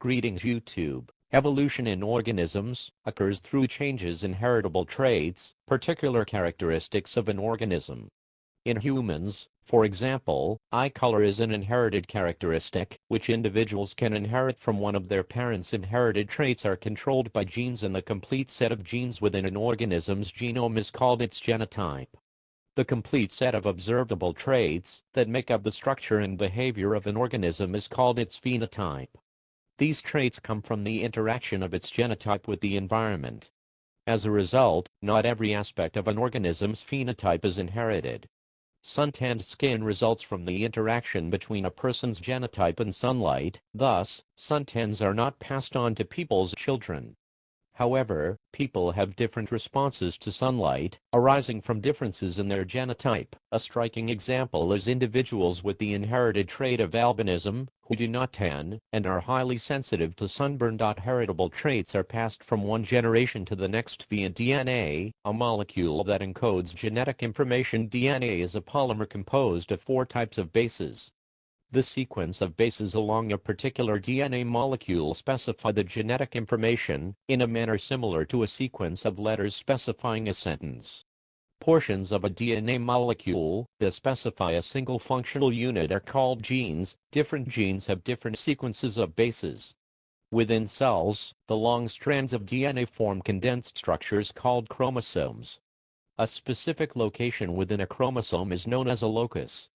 Greetings YouTube. Evolution in organisms occurs through changes in heritable traits, particular characteristics of an organism. In humans, for example, eye color is an inherited characteristic, which individuals can inherit from one of their parents. Inherited traits are controlled by genes, and the complete set of genes within an organism's genome is called its genotype. The complete set of observable traits that make up the structure and behavior of an organism is called its phenotype. These traits come from the interaction of its genotype with the environment. As a result, not every aspect of an organism's phenotype is inherited. Suntanned skin results from the interaction between a person's genotype and sunlight, thus, suntans are not passed on to people's children. However, people have different responses to sunlight, arising from differences in their genotype. A striking example is individuals with the inherited trait of albinism, who do not tan, and are highly sensitive to sunburn. Heritable traits are passed from one generation to the next via DNA, a molecule that encodes genetic information. DNA is a polymer composed of 4 types of bases. The sequence of bases along a particular DNA molecule specify the genetic information, in a manner similar to a sequence of letters specifying a sentence. Portions of a DNA molecule that specify a single functional unit are called genes. Different genes have different sequences of bases. Within cells, the long strands of DNA form condensed structures called chromosomes. A specific location within a chromosome is known as a locus.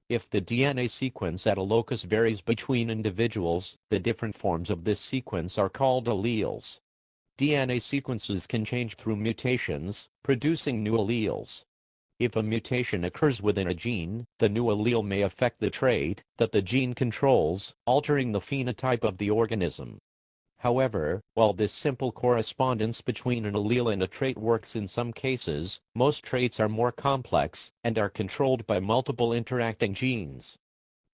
If the DNA sequence at a locus varies between individuals, the different forms of this sequence are called alleles. DNA sequences can change through mutations, producing new alleles. If a mutation occurs within a gene, the new allele may affect the trait that the gene controls, altering the phenotype of the organism. However, while this simple correspondence between an allele and a trait works in some cases, most traits are more complex and are controlled by multiple interacting genes.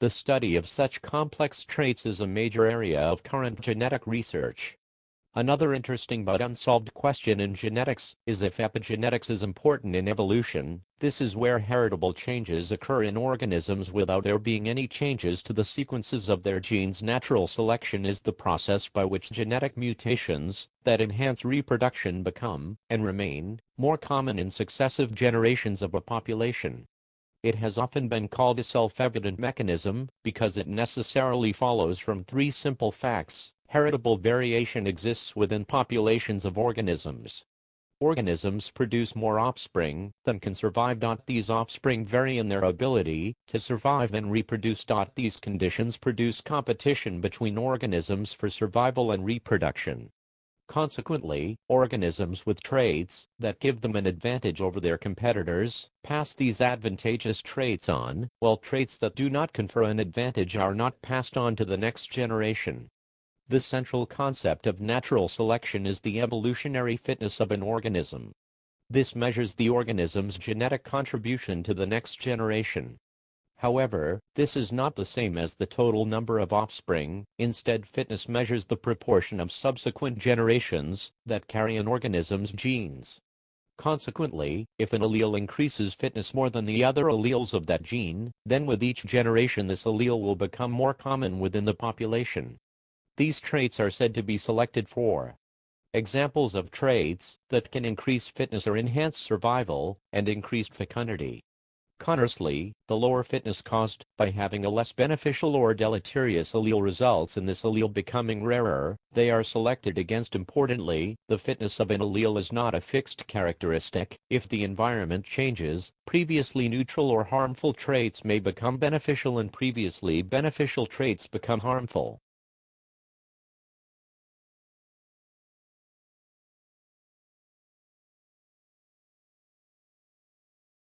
The study of such complex traits is a major area of current genetic research. Another interesting but unsolved question in genetics is if epigenetics is important in evolution. This is where heritable changes occur in organisms without there being any changes to the sequences of their genes. Natural selection is the process by which genetic mutations that enhance reproduction become, and remain, more common in successive generations of a population. It has often been called a self-evident mechanism because it necessarily follows from 3 simple facts. Heritable variation exists within populations of organisms. Organisms produce more offspring than can survive. These offspring vary in their ability to survive and reproduce. These conditions produce competition between organisms for survival and reproduction. Consequently, organisms with traits that give them an advantage over their competitors pass these advantageous traits on, while traits that do not confer an advantage are not passed on to the next generation. The central concept of natural selection is the evolutionary fitness of an organism. This measures the organism's genetic contribution to the next generation. However, this is not the same as the total number of offspring. Instead, fitness measures the proportion of subsequent generations that carry an organism's genes. Consequently, if an allele increases fitness more than the other alleles of that gene, then with each generation this allele will become more common within the population. These traits are said to be selected for. Examples of traits that can increase fitness are enhanced survival and increased fecundity. Conversely, the lower fitness caused by having a less beneficial or deleterious allele results in this allele becoming rarer. They are selected against. Importantly, the fitness of an allele is not a fixed characteristic. If the environment changes, previously neutral or harmful traits may become beneficial and previously beneficial traits become harmful.